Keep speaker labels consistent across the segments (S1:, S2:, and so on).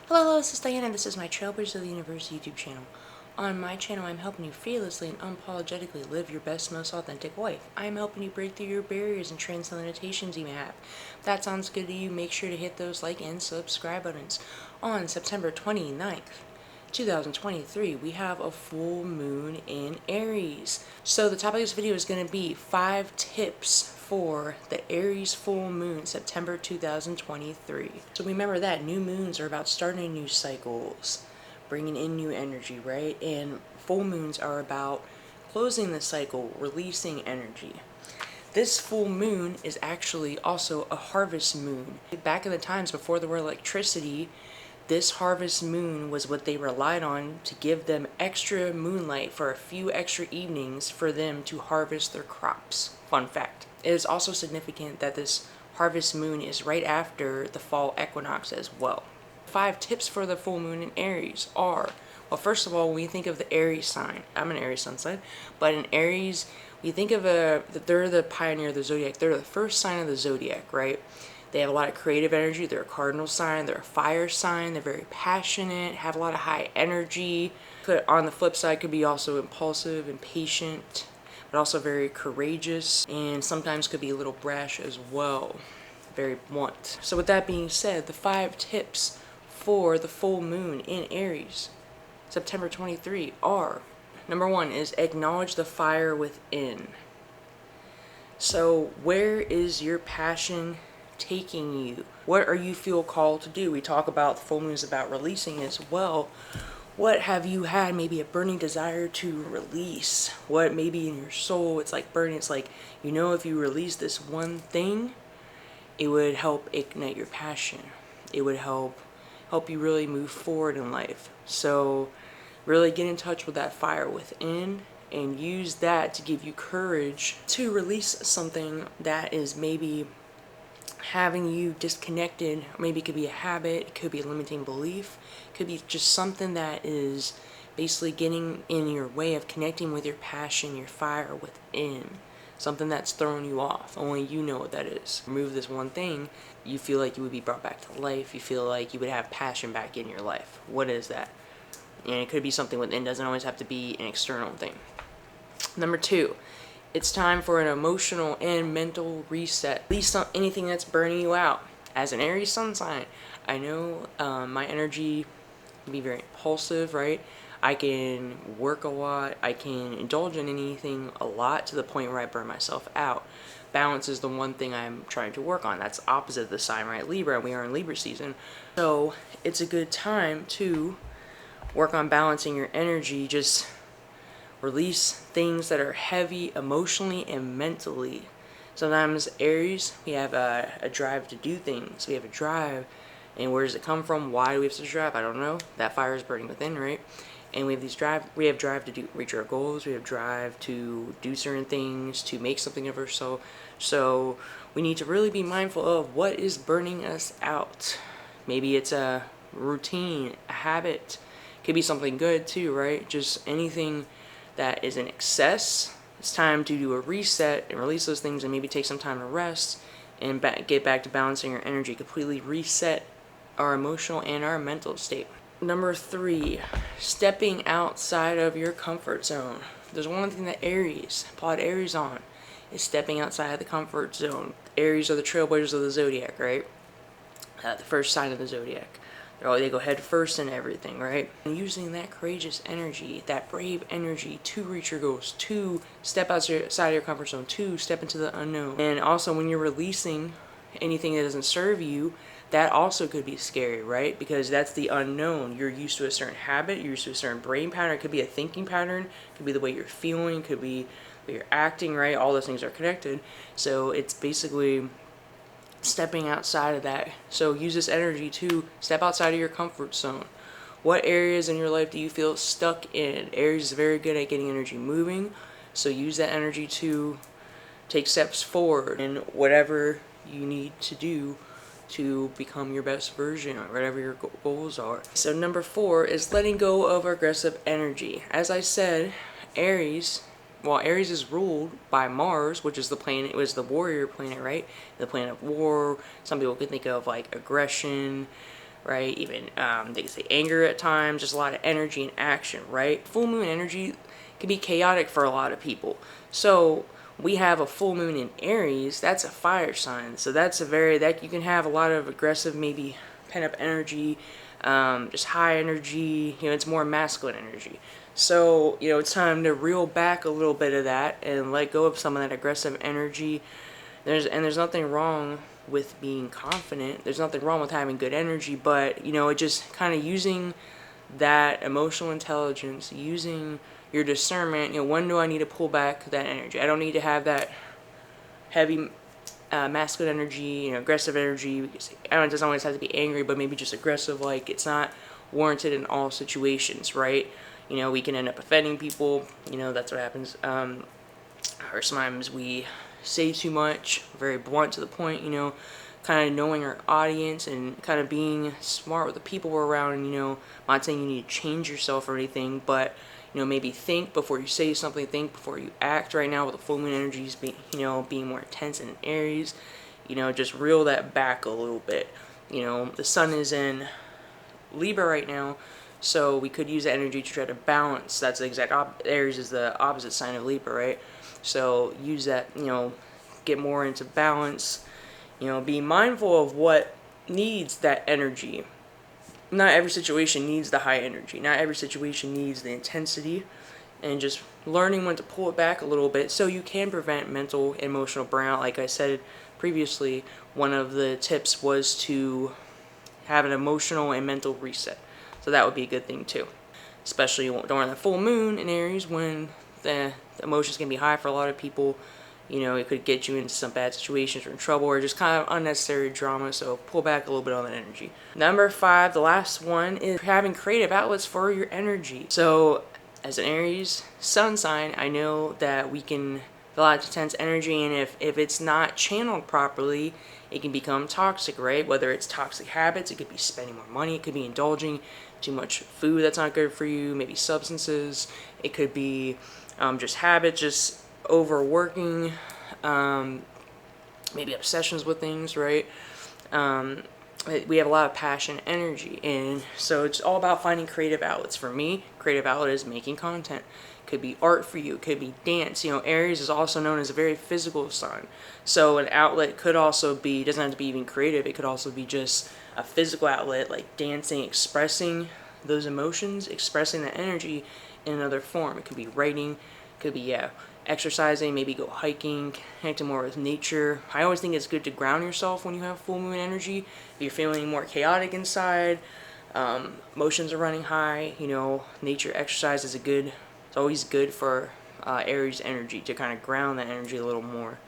S1: Hello, this is Diana, and this is my Trailblazers of the Universe YouTube channel. On my channel, I'm helping you fearlessly and unapologetically live your best, most authentic life. I'm helping you break through your barriers and transcend limitations you may have. If that sounds good to you, make sure to hit those like and subscribe buttons. On September 29th, 2023, we have a full moon in Aries. So the topic of this video is going to be 5 tips for the Aries full moon, September 2023. So remember that new moons are about starting new cycles, bringing in new energy, right? And full moons are about closing the cycle, releasing energy. This full moon is actually also a harvest moon. Back in the times before there were electricity, this harvest moon was what they relied on to give them extra moonlight for a few extra evenings for them to harvest their crops. Fun fact. It is also significant that this harvest moon is right after the fall equinox as well. 5 tips for the full moon in Aries are, well, first of all, when we think of the Aries sign, I'm an Aries sun sign, but in Aries, we think of that they're the pioneer of the zodiac. They're the first sign of the zodiac, right? They have a lot of creative energy. They're a cardinal sign. They're a fire sign. They're very passionate, have a lot of high energy. On the flip side, could be also impulsive, impatient, but also very courageous, and sometimes could be a little brash as well. Very blunt. So with that being said, the 5 tips for the full moon in Aries, September 23, are: number 1 is acknowledge the fire within. So where is your passion taking you? What are you feel called to do? We talk about the full moon is about releasing as well. What have you had maybe a burning desire to release? What maybe in your soul it's like burning? It's like, you know, if you release this one thing, it would help ignite your passion. It would help you really move forward in life. So really get in touch with that fire within and use that to give you courage to release something that is maybe having you disconnected. Maybe it could be a habit, it could be a limiting belief, it could be just something that is basically getting in your way of connecting with your passion, your fire within. Something that's throwing you off. Only you know what that is. Remove this one thing, you feel like you would be brought back to life. You feel like you would have passion back in your life. What is that? And it could be something within, doesn't always have to be an external thing. Number 2, it's time for an emotional and mental reset. Release anything that's burning you out. As an Aries sun sign, I know my energy can be very impulsive, right? I can work a lot. I can indulge in anything a lot to the point where I burn myself out. Balance is the one thing I'm trying to work on. That's opposite of the sign, right? Libra. We are in Libra season. So it's a good time to work on balancing your energy. Just release things that are heavy emotionally and mentally. Sometimes Aries, we have a drive to do things. We have a drive. And where does it come from? Why do we have such a drive? I don't know. That fire is burning within, right? And we have drive to reach our goals. We have drive to do certain things, to make something of ourselves. So we need to really be mindful of what is burning us out. Maybe it's a routine, a habit. It could be something good too, right? Just anything that is in excess. It's time to do a reset and release those things and maybe take some time to rest and get back to balancing our energy. Completely reset our emotional and our mental state. Number 3, stepping outside of your comfort zone. There's one thing that Aries, Pod Aries on, is stepping outside of the comfort zone. Aries are the trailblazers of the zodiac, right? The first sign of the zodiac. They go head first in everything, right? And using that courageous energy, that brave energy to reach your goals, to step outside of your comfort zone, to step into the unknown. And also when you're releasing anything that doesn't serve you, that also could be scary, right? Because that's the unknown. You're used to a certain habit, you're used to a certain brain pattern. It could be a thinking pattern, it could be the way you're feeling, it could be the way you're acting, right? All those things are connected. So it's basically stepping outside of that. So use this energy to step outside of your comfort zone. What areas in your life do you feel stuck in? Aries is very good at getting energy moving. So use that energy to take steps forward in whatever you need to do to become your best version or whatever your goals are. So number 4 is letting go of aggressive energy. As I said, Aries Well, Aries is ruled by Mars, which is the planet, it was the warrior planet, right? The planet of war. Some people could think of like aggression, right? Even they could say anger at times, just a lot of energy and action, right? Full moon energy can be chaotic for a lot of people. So we have a full moon in Aries, that's a fire sign. So that's a very, that you can have a lot of aggressive, maybe pent up energy, just high energy, it's more masculine energy. So, it's time to reel back a little bit of that and let go of some of that aggressive energy. There's nothing wrong with being confident. There's nothing wrong with having good energy, but, it just kind of using that emotional intelligence, using your discernment, when do I need to pull back that energy? I don't need to have that heavy masculine energy, aggressive energy. I don't, it doesn't always have to be angry, but maybe just aggressive. Like, it's not warranted in all situations, right? We can end up offending people. That's what happens. Or sometimes we say too much, very blunt to the point, kind of knowing our audience and kind of being smart with the people we're around. And, I'm not saying you need to change yourself or anything, but, maybe think before you say something, think before you act. Right now with the full moon energies being, being more intense in Aries, just reel that back a little bit. The sun is in Libra right now, so we could use the energy to try to balance. That's the exact Aries is the opposite sign of Libra, right? So use that, get more into balance, be mindful of what needs that energy. Not every situation needs the high energy. Not every situation needs the intensity, and just learning when to pull it back a little bit so you can prevent mental and emotional burnout. Like I said previously, one of the tips was to have an emotional and mental reset. So that would be a good thing too. Especially during the full moon in Aries, when the emotions can be high for a lot of people. It could get you into some bad situations or in trouble or just kind of unnecessary drama. So pull back a little bit on that energy. Number 5, the last one, is having creative outlets for your energy. So as an Aries sun sign, I know that we can feel a lot of intense energy, and if it's not channeled properly, it can become toxic, right? Whether it's toxic habits, it could be spending more money, it could be indulging too much food that's not good for you, maybe substances, it could be just habits, just overworking, maybe obsessions with things, right? We have a lot of passion, energy, and so it's all about finding creative outlets. For me, creative outlet is making content. Could be art for you, it could be dance. Aries is also known as a very physical sign, so an outlet could also be, doesn't have to be even creative, it could also be just a physical outlet, like dancing, expressing those emotions, expressing that energy in another form. It could be writing, it could be exercising, maybe go hiking, connecting more with nature. I always think it's good to ground yourself when you have full moon energy. If you're feeling more chaotic inside, emotions are running high, nature exercise is it's always good for Aries energy, to kind of ground that energy a little more,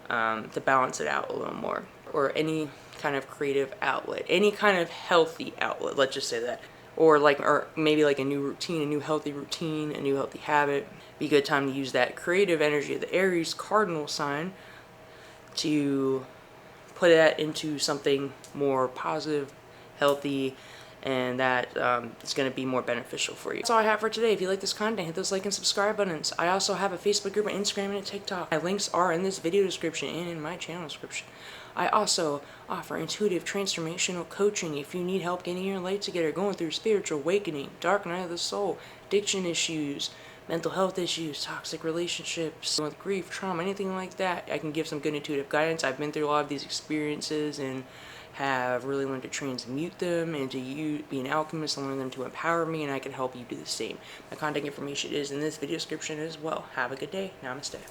S1: to balance it out a little more. Or any kind of creative outlet, any kind of healthy outlet, let's just say that. Or maybe like a new routine, a new healthy routine, a new healthy habit. Be a good time to use that creative energy of the Aries cardinal sign to put that into something more positive, healthy, and that is going to be more beneficial for you. That's all I have for today. If you like this content, hit those like and subscribe buttons. I also have a Facebook group, an Instagram, and a TikTok. My links are in this video description and in my channel description. I also offer intuitive transformational coaching if you need help getting your life together, going through spiritual awakening, dark night of the soul, addiction issues, mental health issues, toxic relationships, with grief, trauma, anything like that. I can give some good intuitive guidance. I've been through a lot of these experiences and have really learned to transmute them and to be an alchemist and learn them to empower me, and I can help you do the same. My contact information is in this video description as well. Have a good day. Namaste.